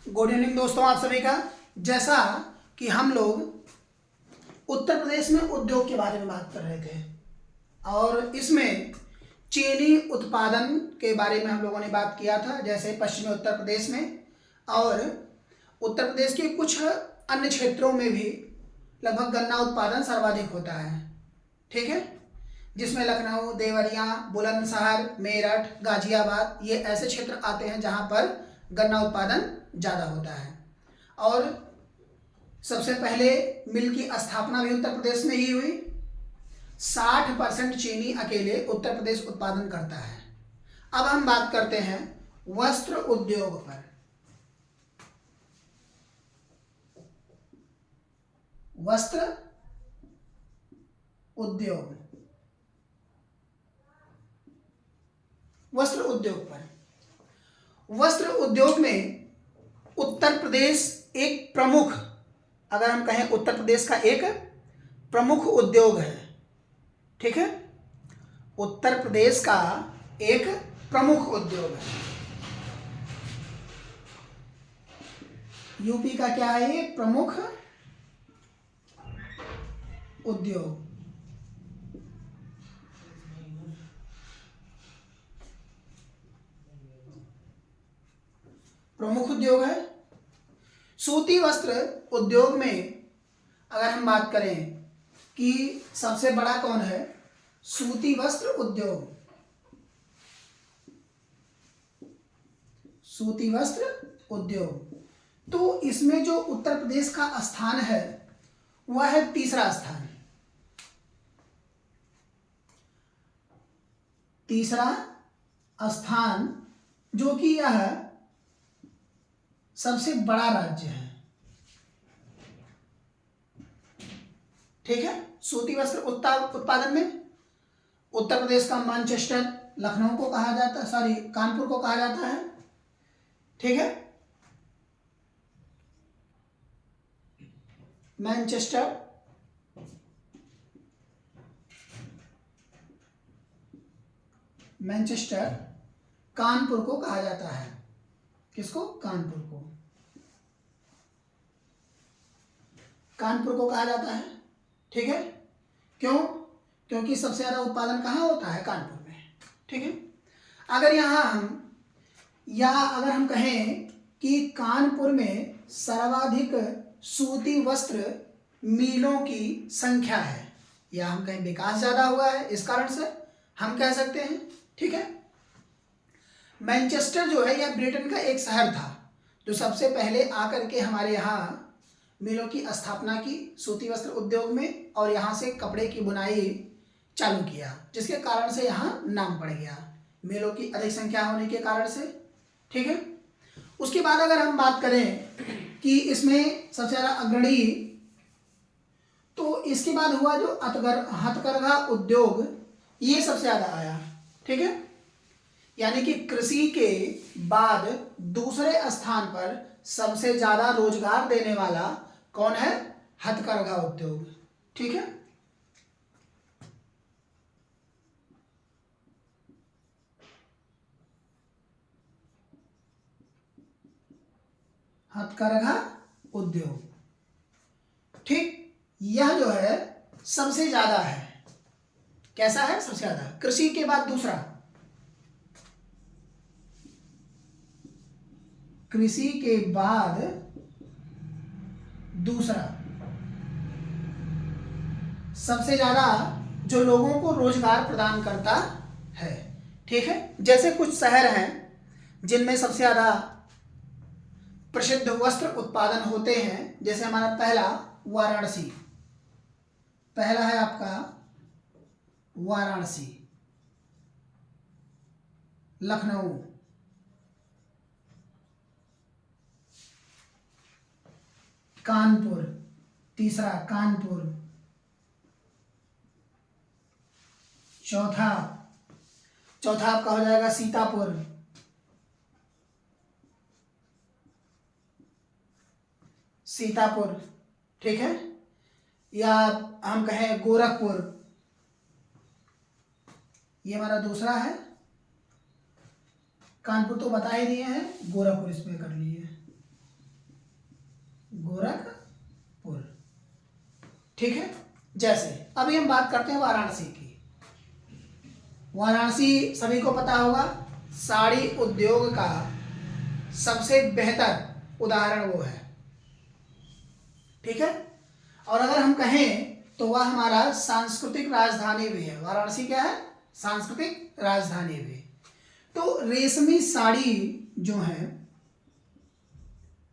Good evening दोस्तों, आप सभी का। जैसा कि हम लोग उत्तर प्रदेश में उद्योग के बारे में बात कर रहे थे और इसमें चीनी उत्पादन के बारे में हम लोगों ने बात किया था, जैसे पश्चिमी उत्तर प्रदेश में और उत्तर प्रदेश के कुछ अन्य क्षेत्रों में भी लगभग गन्ना उत्पादन सर्वाधिक होता है। ठीक है, जिसमें लखनऊ, देवरिया, बुलंदशहर, मेरठ, गाजियाबाद ये ऐसे क्षेत्र आते हैं जहां पर गन्ना उत्पादन ज़्यादा होता है। और सबसे पहले मिल की स्थापना भी उत्तर प्रदेश में ही हुई। 60% चीनी अकेले उत्तर प्रदेश उत्पादन करता है। अब हम बात करते हैं वस्त्र उद्योग पर। वस्त्र उद्योग, वस्त्र उद्योग पर। वस्त्र उद्योग में उत्तर प्रदेश एक प्रमुख, अगर हम कहें उत्तर प्रदेश का एक प्रमुख उद्योग है। ठीक है, उत्तर प्रदेश का एक प्रमुख उद्योग है। यूपी का क्या है? ये प्रमुख उद्योग। प्रमुख उद्योग है। सूती वस्त्र उद्योग में अगर हम बात करें कि सबसे बड़ा कौन है, सूती वस्त्र उद्योग। सूती वस्त्र उद्योग, तो इसमें जो उत्तर प्रदेश का स्थान है वह है तीसरा स्थान। तीसरा स्थान, जो कि यह सबसे बड़ा राज्य है। ठीक है, सूती वस्त्र उत्पादन में उत्तर प्रदेश का मैनचेस्टर लखनऊ को कहा जाता है, सॉरी कानपुर को कहा जाता है। ठीक है, मैनचेस्टर कानपुर को कहा जाता है। किसको? कानपुर को। कानपुर को कहा जाता है। ठीक है, क्यों? क्योंकि सबसे ज्यादा उत्पादन कहाँ होता है? कानपुर में। ठीक है, अगर हम कहें कि कानपुर में सर्वाधिक सूती वस्त्र मिलों की संख्या है, या हम कहें विकास ज्यादा हुआ है, इस कारण से हम कह सकते हैं। ठीक है, मैनचेस्टर जो है यह ब्रिटेन का एक शहर था जो सबसे पहले आकर के हमारे यहाँ मिलों की स्थापना की सूती वस्त्र उद्योग में, और यहाँ से कपड़े की बुनाई चालू किया, जिसके कारण से यहाँ नाम पड़ गया मिलों की अधिक संख्या होने के कारण से। ठीक है, उसके बाद अगर हम बात करें कि इसमें सबसे ज़्यादा अग्रणी, तो इसके बाद हुआ जो हथकरघा उद्योग, ये सबसे ज़्यादा आया। ठीक है, यानी कि कृषि के बाद दूसरे स्थान पर सबसे ज्यादा रोजगार देने वाला कौन है? हथकरघा उद्योग। ठीक है, हथकरघा उद्योग। ठीक, यह जो है सबसे ज्यादा है। कैसा है? सबसे ज्यादा। कृषि के बाद दूसरा, कृषि के बाद दूसरा सबसे ज्यादा जो लोगों को रोजगार प्रदान करता है। ठीक है, जैसे कुछ शहर हैं जिनमें सबसे ज्यादा प्रसिद्ध वस्त्र उत्पादन होते हैं, जैसे हमारा पहला वाराणसी। पहला है आपका वाराणसी, लखनऊ, कानपुर। तीसरा कानपुर। चौथा आपका हो जाएगा सीतापुर। ठीक है, या हम कहें गोरखपुर, ये हमारा दूसरा है। कानपुर तो बता ही दिए हैं, गोरखपुर इसमें कर लिए। गोरखपुर। ठीक है। जैसे अभी हम बात करते हैं वाराणसी की। वाराणसी सभी को पता होगा, साड़ी उद्योग का सबसे बेहतर उदाहरण वो है। ठीक है। और अगर हम कहें तो वह हमारा सांस्कृतिक राजधानी भी है। वाराणसी क्या है? सांस्कृतिक राजधानी भी। तो रेशमी साड़ी जो है,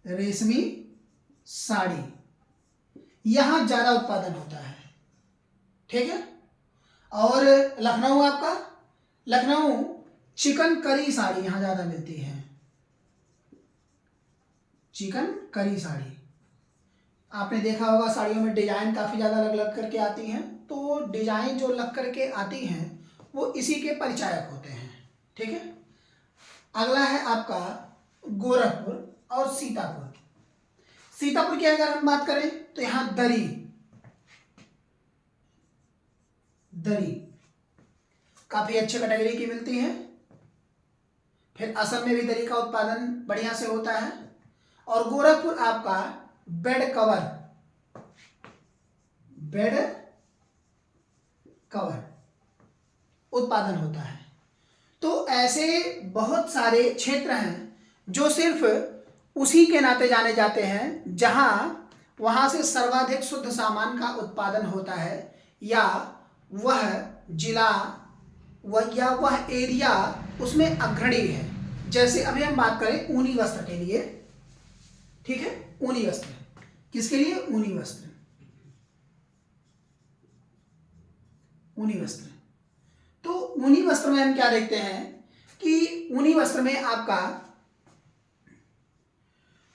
रेशमी साड़ी यहां ज्यादा उत्पादन होता है। ठीक है। और लखनऊ, आपका लखनऊ चिकनकरी साड़ी यहां ज्यादा मिलती है। चिकनकरी साड़ी आपने देखा होगा, साड़ियों में डिजाइन काफी ज्यादा अलग अलग करके आती हैं। तो डिजाइन जो लग करके आती हैं वो इसी के परिचायक होते हैं। ठीक है। अगला है आपका गोरखपुर और सीतापुर। सीतापुर की अगर हम बात करें तो यहां दरी काफी अच्छे कैटेगरी की मिलती है। फिर असम में भी दरी का उत्पादन बढ़िया से होता है। और गोरखपुर आपका बेड कवर उत्पादन होता है। तो ऐसे बहुत सारे क्षेत्र हैं जो सिर्फ उसी के नाते जाने जाते हैं जहां वहां से सर्वाधिक शुद्ध सामान का उत्पादन होता है, या वह जिला या वह एरिया उसमें अग्रणी है। जैसे अभी हम बात करें ऊनी वस्त्र के लिए। ठीक है। ऊनी वस्त्र किसके लिए? ऊनी वस्त्र। तो ऊनी वस्त्र में हम क्या देखते हैं कि ऊनी वस्त्र में आपका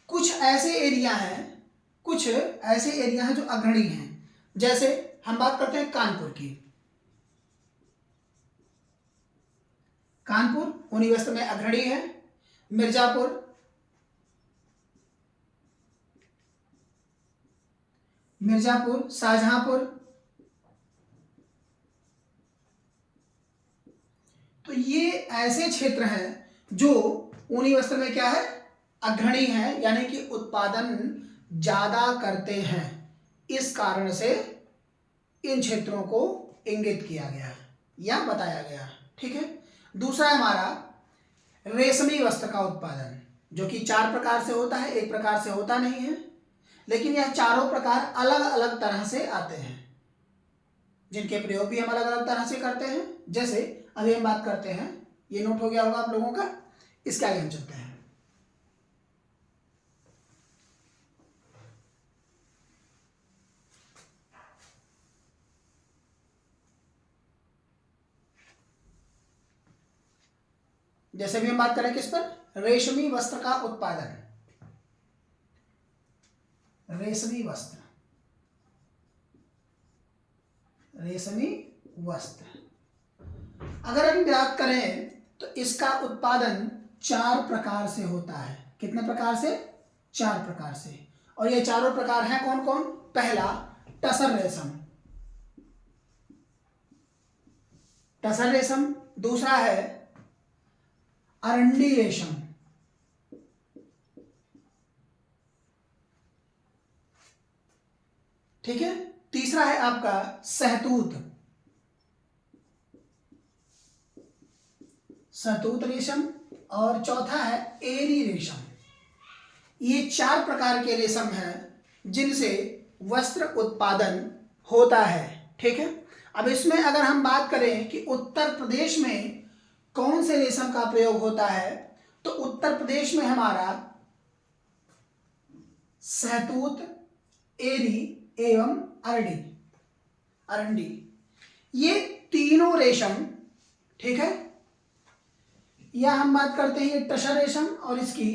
कुछ ऐसे एरिया हैं जो अग्रणी हैं। जैसे हम बात करते हैं कानपुर की। कानपुर ऊनी वस्त्र में अग्रणी है। मिर्जापुर, शाहजहांपुर। तो ये ऐसे क्षेत्र हैं जो ऊनी वस्त्र में क्या है? अग्रणी है, यानी कि उत्पादन ज्यादा करते हैं। इस कारण से इन क्षेत्रों को इंगित किया गया या बताया गया। ठीक है। दूसरा है हमारा रेशमी वस्त्र का उत्पादन, जो कि 4 प्रकार से होता है, एक प्रकार से होता नहीं है। लेकिन यह चारों प्रकार अलग अलग तरह से आते हैं, जिनके प्रयोग भी हम अलग अलग तरह से करते हैं। जैसे अभी हम बात करते हैं, ये नोट हो गया होगा आप लोगों का। इसके आगे हम चलते हैं। जैसे भी हम बात करें किस पर? रेशमी वस्त्र का उत्पादन। रेशमी वस्त्र अगर हम बात करें तो इसका उत्पादन 4 प्रकार से होता है। कितने प्रकार से? 4 प्रकार से। और ये चारों प्रकार हैं कौन कौन? पहला टसर रेशम, दूसरा है अरंडी रेशम, ठीक है। तीसरा है आपका सहतूत रेशम, और चौथा है एरी रेशम। ये 4 प्रकार के रेशम हैं जिनसे वस्त्र उत्पादन होता है। ठीक है। अब इसमें अगर हम बात करें कि उत्तर प्रदेश में कौन से रेशम का प्रयोग होता है, तो उत्तर प्रदेश में हमारा सहतूत, एरी एवं अरंडी, ये तीनों रेशम, ठीक है, या हम बात करते हैं ये टसर रेशम और इसकी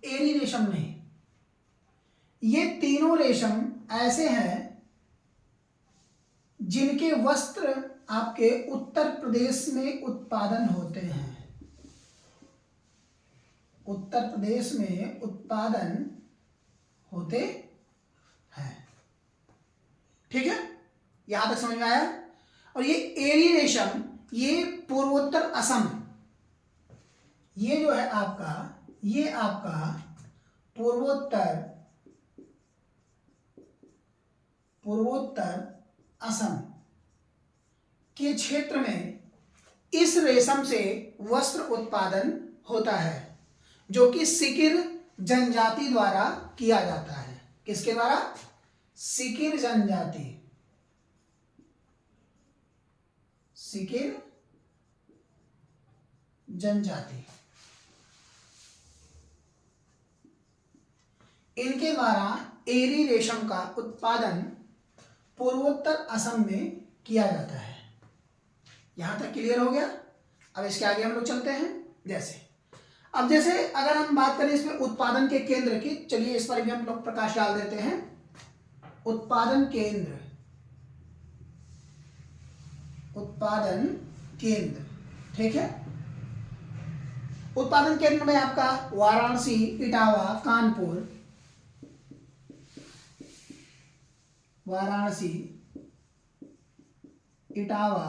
एरी रेशम नहीं। ये तीनों रेशम ऐसे हैं जिनके वस्त्र आपके उत्तर प्रदेश में उत्पादन होते हैं। उत्तर प्रदेश में उत्पादन होते हैं। ठीक है, यहां तक समझ में आया। और ये एरी रेशम, ये पूर्वोत्तर असम, ये जो है आपका, ये आपका पूर्वोत्तर पूर्वोत्तर असम के क्षेत्र में इस रेशम से वस्त्र उत्पादन होता है, जो कि सिकिर जनजाति द्वारा किया जाता है। किसके द्वारा? सिकिर जनजाति, सिकिर जनजाति, इनके द्वारा एरी रेशम का उत्पादन पूर्वोत्तर असम में किया जाता है। यहां तक क्लियर हो गया। अब इसके आगे हम लोग चलते हैं। जैसे अगर हम बात करें इसमें उत्पादन के केंद्र की, चलिए इस पर भी हम लोग प्रकाश डाल देते हैं। उत्पादन केंद्र, उत्पादन केंद्र, ठीक है। उत्पादन केंद्र में आपका वाराणसी, इटावा, कानपुर, वाराणसी, इटावा,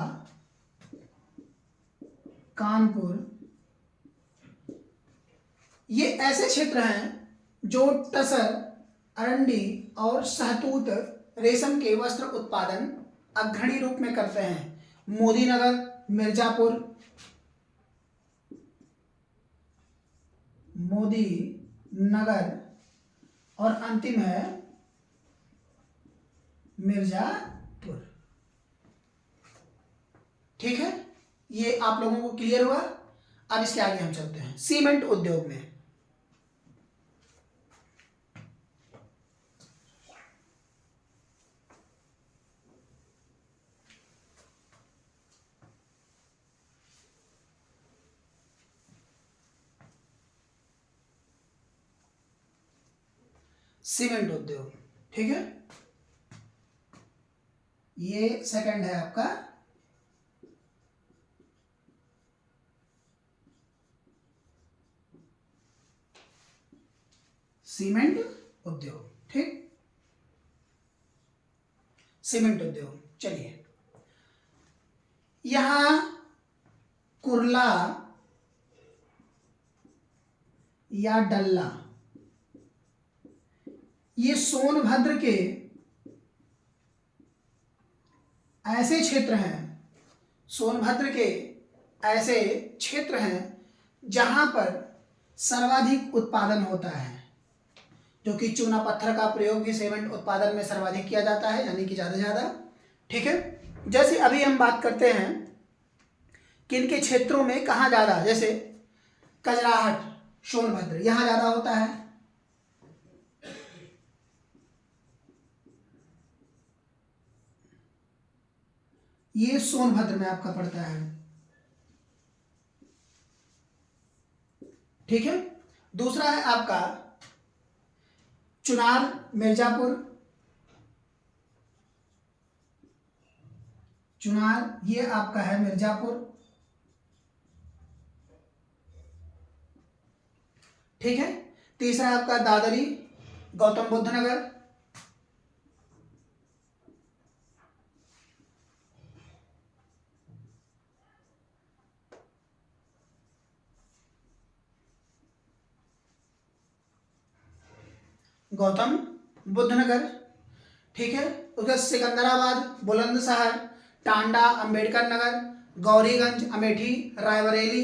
कानपुर, ये ऐसे क्षेत्र हैं जो टसर, अरंडी और शहतूत रेशम के वस्त्र उत्पादन अग्रणी रूप में करते हैं। मोदी नगर, मिर्जापुर, मोदी नगर और अंतिम है मिर्जापुर। ठीक है, ये आप लोगों को क्लियर हुआ। अब इसके आगे हम चलते हैं सीमेंट उद्योग में। सीमेंट उद्योग, ठीक है, ये सेकंड है आपका सीमेंट उद्योग। ठीक, सीमेंट उद्योग। चलिए, यहां कुर्ला या डल्ला, ये सोनभद्र के ऐसे क्षेत्र हैं, सोनभद्र के ऐसे क्षेत्र हैं जहां पर सर्वाधिक उत्पादन होता है, जो कि चूना पत्थर का प्रयोग भी सीमेंट उत्पादन में सर्वाधिक किया जाता है, यानी कि ज़्यादा। ठीक है, जैसे अभी हम बात करते हैं किन के क्षेत्रों में कहाँ ज़्यादा, जैसे कजराहट, सोनभद्र, यहाँ ज़्यादा होता है। ये सोनभद्र में आपका पड़ता है। ठीक है, दूसरा है आपका चुनार, मिर्जापुर, चुनार ये आपका है मिर्जापुर। ठीक है, तीसरा आपका दादरी, गौतम बुद्ध नगर, गौतम बुद्ध नगर। ठीक है, उधर सिकंदराबाद, बुलंदशहर, टांडा, अंबेडकर नगर, गौरीगंज, अमेठी, रायबरेली,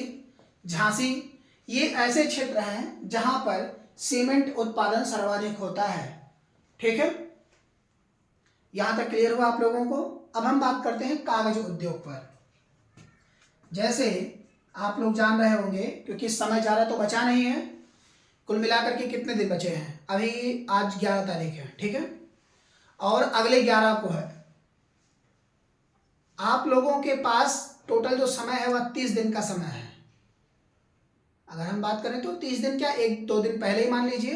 झांसी, ये ऐसे क्षेत्र हैं जहां पर सीमेंट उत्पादन सर्वाधिक होता है। ठीक है, यहां तक क्लियर हुआ आप लोगों को। अब हम बात करते हैं कागज उद्योग पर। जैसे आप लोग जान रहे होंगे, क्योंकि समय ज़्यादा तो बचा नहीं है, कुल मिलाकर के कितने दिन बचे हैं, अभी आज 11 तारीख है। ठीक है, और अगले 11 को है। आप लोगों के पास टोटल जो समय है वह 30 दिन का समय है। अगर हम बात करें तो 30 दिन क्या, 1-2 दिन पहले ही मान लीजिए।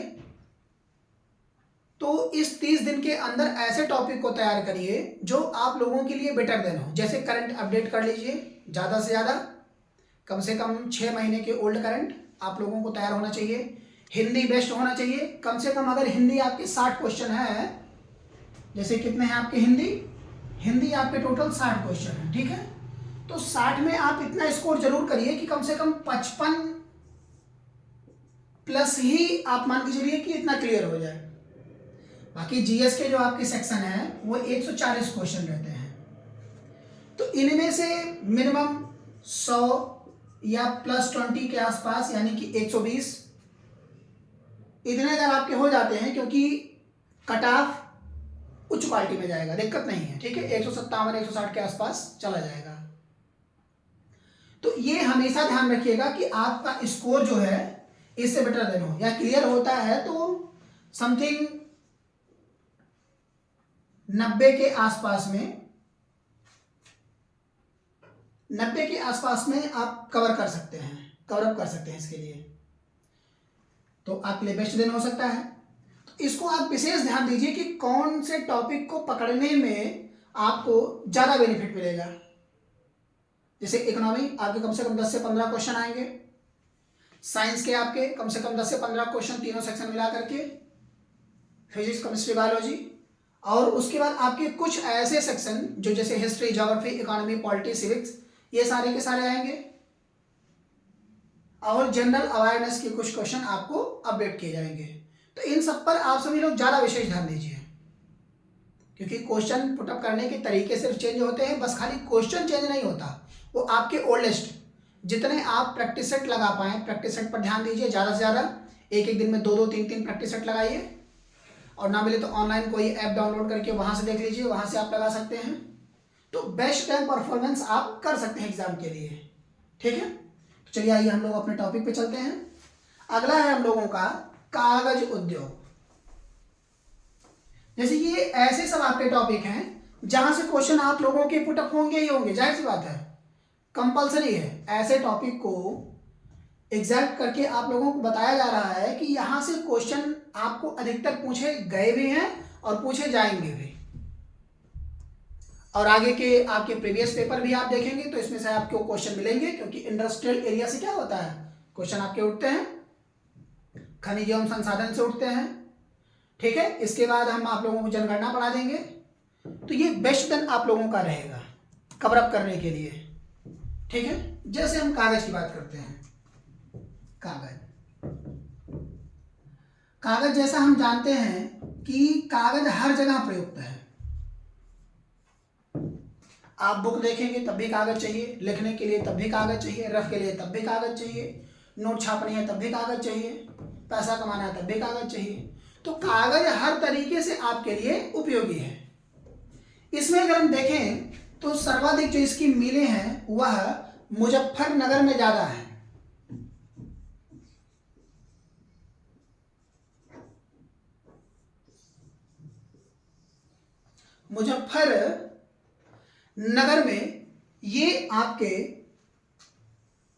तो इस 30 दिन के अंदर ऐसे टॉपिक को तैयार करिए जो आप लोगों के लिए बेटर देन हो। जैसे करंट अपडेट कर लीजिए, ज़्यादा से ज़्यादा, कम से कम 6 महीने के ओल्ड करंट आप लोगों को तैयार होना चाहिए। हिंदी बेस्ट होना चाहिए, कम से कम अगर हिंदी आपके 60 क्वेश्चन है, जैसे कितने हैं आपके हिंदी आपके टोटल 60 क्वेश्चन है। ठीक है, तो 60 में आप इतना स्कोर जरूर करिए कि कम से कम 55 प्लस ही आप मान के चलिए कि इतना क्लियर हो जाए। बाकी जीएस के जो आपके सेक्शन है वो 140 क्वेश्चन रहते हैं। तो इनमें से मिनिमम 100 या +20 के आसपास, यानी कि 120 इतने अगर आपके हो जाते हैं, क्योंकि कट ऑफ उच्च क्वालिटी में जाएगा, दिक्कत नहीं है, ठीक है, 157 160 के आसपास चला जाएगा। तो ये हमेशा ध्यान रखिएगा कि आपका स्कोर जो है इससे बेटर देन हो, या क्लियर होता है तो समथिंग 90 के आसपास में, 90 के आसपास में आप कवर कर सकते हैं, कवर अप कर सकते हैं इसके लिए, तो आपके लिए बेस्ट दिन हो सकता है। तो इसको आप विशेष ध्यान दीजिए कि कौन से टॉपिक को पकड़ने में आपको ज़्यादा बेनिफिट मिलेगा। जैसे इकोनॉमी आपके कम से कम 10 से 15 क्वेश्चन आएंगे, साइंस के आपके कम से कम 10 से 15 क्वेश्चन तीनों सेक्शन मिला करके, फिजिक्स केमिस्ट्री बायोलॉजी, और उसके बाद आपके कुछ ऐसे सेक्शन जो जैसे history, geography, economy, polity, civics, ये सारे के सारे आएंगे, और जनरल अवेयरनेस के कुछ क्वेश्चन आपको अपडेट किए जाएंगे। तो इन सब पर आप सभी लोग ज़्यादा विशेष ध्यान दीजिए, क्योंकि क्वेश्चन पुटअप करने के तरीके सिर्फ चेंज होते हैं, बस खाली क्वेश्चन चेंज नहीं होता, वो आपके ओल्डेस्ट जितने आप प्रैक्टिस सेट लगा पाएँ, प्रैक्टिस सेट पर ध्यान दीजिए ज़्यादा से ज़्यादा। एक दिन में 2 3 प्रैक्टिस सेट लगाइए, और ना मिले तो ऑनलाइन कोई ऐप डाउनलोड करके वहाँ से देख लीजिए, वहाँ से आप लगा सकते हैं। तो बेस्ट टाइम परफॉर्मेंस आप कर सकते हैं एग्जाम के लिए, ठीक है। तो चलिए आइए हम लोग अपने टॉपिक पे चलते हैं। अगला है हम लोगों का कागज उद्योग। जैसे ये ऐसे सब आपके टॉपिक हैं जहां से क्वेश्चन आप लोगों के पुटअप होंगे ही होंगे, जाहिर सी बात है, कंपलसरी है। ऐसे टॉपिक को एग्जैक्ट करके आप लोगों को बताया जा रहा है कि यहां से क्वेश्चन आपको अधिकतर पूछे गए भी हैं और पूछे जाएंगे भी, और आगे के आपके प्रीवियस पेपर भी आप देखेंगे तो इसमें से आपको क्वेश्चन मिलेंगे, क्योंकि इंडस्ट्रियल एरिया से क्या होता है, क्वेश्चन आपके उठते हैं, खनिज एवं संसाधन से उठते हैं, ठीक है। इसके बाद हम आप लोगों को जनगणना पढ़ा देंगे। तो ये बेस्ट दिन आप लोगों का रहेगा कवर अप करने के लिए, ठीक है। जैसे हम कागज की बात करते हैं, कागज जैसा हम जानते हैं कि कागज हर जगह प्रयुक्त है। आप बुक देखेंगे तब भी कागज चाहिए, लिखने के लिए तब भी कागज चाहिए, रफ के लिए तब भी कागज चाहिए, नोट छापनी है तब भी कागज चाहिए, पैसा कमाना है तब भी कागज चाहिए। तो कागज हर तरीके से आपके लिए उपयोगी है। इसमें अगर हम देखें तो सर्वाधिक जो इसकी मिलें हैं वह मुजफ्फरनगर में ज्यादा है। मुजफ्फरनगर में ये आपके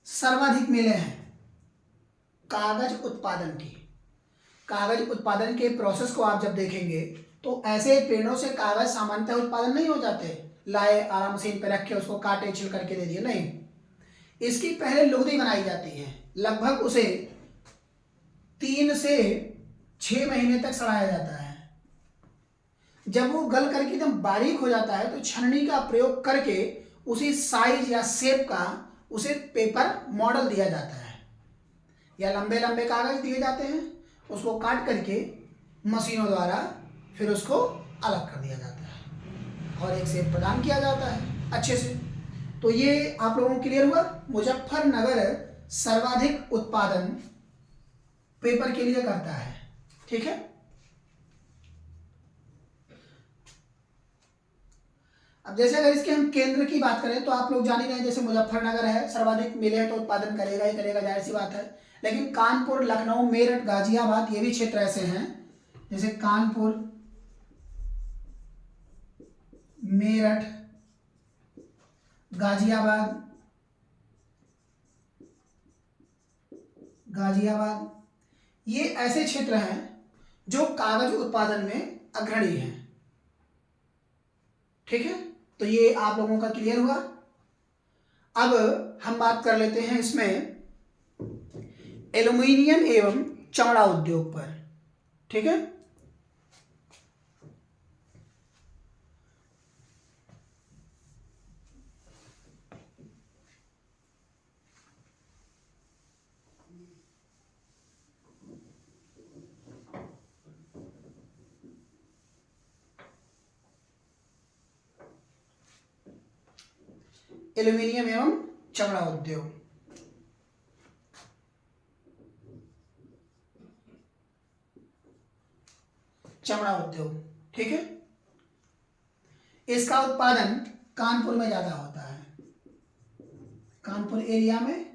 सर्वाधिक मिलें हैं कागज उत्पादन की। कागज उत्पादन के प्रोसेस को आप जब देखेंगे तो ऐसे पेड़ों से कागज सामान्यतः उत्पादन नहीं हो जाते, लाए आराम मशीन पे रखे उसको काटे छिल करके दे दिए, नहीं। इसकी पहले लुगदी बनाई जाती है, लगभग उसे 3 से 6 महीने तक सड़ाया जाता है। जब वो गल करके एकदम बारीक हो जाता है तो छन्नी का प्रयोग करके उसी साइज या शेप का उसे पेपर मॉडल दिया जाता है, या लंबे लंबे कागज दिए जाते हैं, उसको काट करके मशीनों द्वारा फिर उसको अलग कर दिया जाता है और एक शेप प्रदान किया जाता है अच्छे से। तो ये आप लोगों को क्लियर हुआ। मुजफ्फरनगर सर्वाधिक उत्पादन पेपर के लिए करता है, ठीक है। अब जैसे अगर इसके हम केंद्र की बात करें तो आप लोग जान ही रहे हैं, जैसे मुजफ्फरनगर है, सर्वाधिक मिले हैं तो उत्पादन करेगा ही करेगा, जाहिर सी बात है। लेकिन कानपुर, लखनऊ, मेरठ, गाजियाबाद ये भी क्षेत्र ऐसे हैं, जैसे कानपुर, मेरठ, गाजियाबाद, ये ऐसे क्षेत्र हैं जो कागज उत्पादन में अग्रणी हैं, ठीक है। तो ये आप लोगों का क्लियर हुआ। अब हम बात कर लेते हैं इसमें एल्युमिनियम एवं चमड़ा उद्योग पर, ठीक है। एल्यूमिनियम एवं चमड़ा उद्योग। चमड़ा उद्योग, ठीक है। इसका उत्पादन कानपुर में ज्यादा होता है। कानपुर एरिया में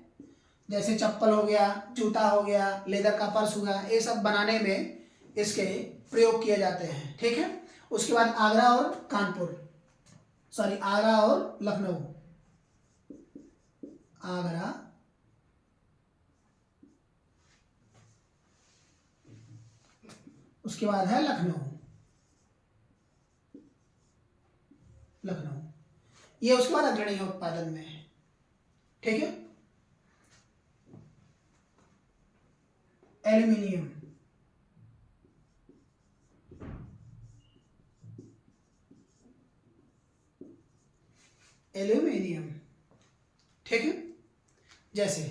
जैसे चप्पल हो गया, जूता हो गया, लेदर का पर्स हुआ, ये सब बनाने में इसके प्रयोग किए जाते हैं, ठीक है। उसके बाद आगरा और आगरा और लखनऊ। आगरा उसके बाद है लखनऊ। ये उसके बाद अग्रणी है उत्पादन में, ठीक है। एल्यूमिनियम, ठीक है। जैसे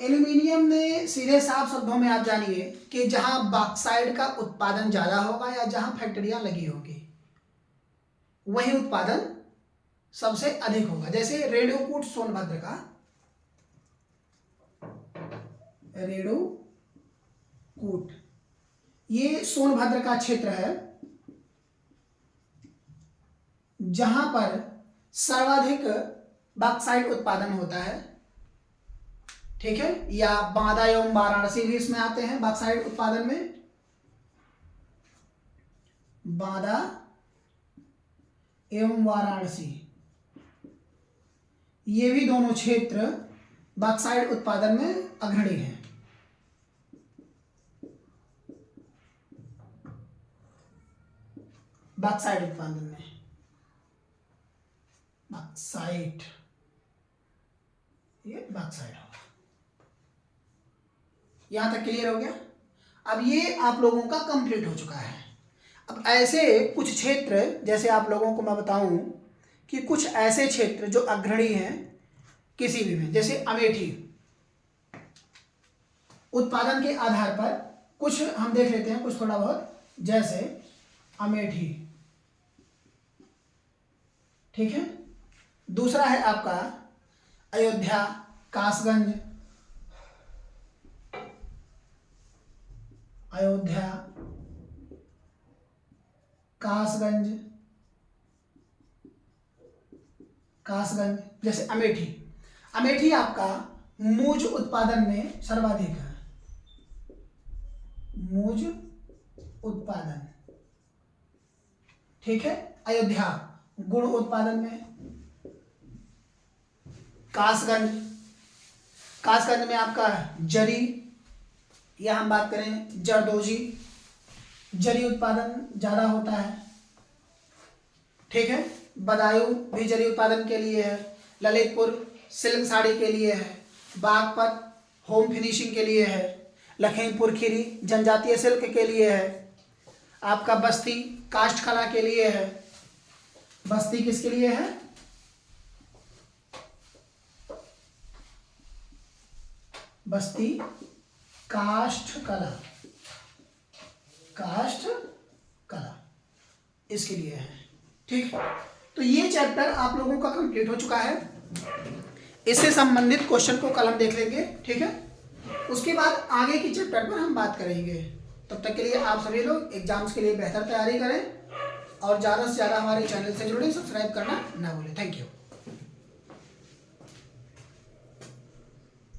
एल्यूमिनियम में सीधे साफ शब्दों में आप जानिए कि जहां बॉक्साइड का उत्पादन ज्यादा होगा या जहां फैक्ट्रियां लगी होगी वही उत्पादन सबसे अधिक होगा। जैसे रेणुकूट सोनभद्र का, रेणुकूट ये सोनभद्र का क्षेत्र है जहां पर सर्वाधिक बॉक्साइट उत्पादन होता है, ठीक है। या बांदा एवं वाराणसी भी इसमें आते हैं बॉक्साइट उत्पादन में। बांदा एवं वाराणसी ये भी दोनों क्षेत्र बॉक्साइट उत्पादन में अग्रणी हैं। बॉक्साइट उत्पादन में बॉक्साइट, ये बॉक्साइट होगा। यहां तक क्लियर हो गया। अब ये आप लोगों का कंप्लीट हो चुका है। अब ऐसे कुछ क्षेत्र, जैसे आप लोगों को मैं बताऊं कि कुछ ऐसे क्षेत्र जो अग्रणी हैं किसी भी में, जैसे अमेठी उत्पादन के आधार पर कुछ हम देख लेते हैं, कुछ थोड़ा बहुत। जैसे अमेठी, ठीक है। दूसरा है आपका अयोध्या, कासगंज, अयोध्या, कासगंज, जैसे अमेठी। अमेठी आपका मूज उत्पादन में सर्वाधिक है। मूज उत्पादन, ठीक है। अयोध्या गुड़ उत्पादन में। कासगंज में आपका जरी, या हम बात करें जरदोजी, जरी उत्पादन ज्यादा होता है, ठीक है। बदायूं भी जरी उत्पादन के लिए है। ललितपुर सिल्क साड़ी के लिए है। बागपत होम फिनिशिंग के लिए है। लखीमपुर खीरी जनजातीय सिल्क के लिए है। आपका बस्ती काष्ठ कला के लिए है। बस्ती किसके लिए है? बस्ती काष्ठ कला, इसके लिए है, ठीक। तो ये चैप्टर आप लोगों का कंप्लीट हो चुका है। इससे संबंधित क्वेश्चन को कल हम देख लेंगे, ठीक है। उसके बाद आगे की चैप्टर पर हम बात करेंगे। तब तक के लिए आप सभी लोग एग्जाम्स के लिए बेहतर तैयारी करें और ज़्यादा से ज़्यादा हमारे चैनल से जुड़े, सब्सक्राइब करना ना भूलें। Thank you.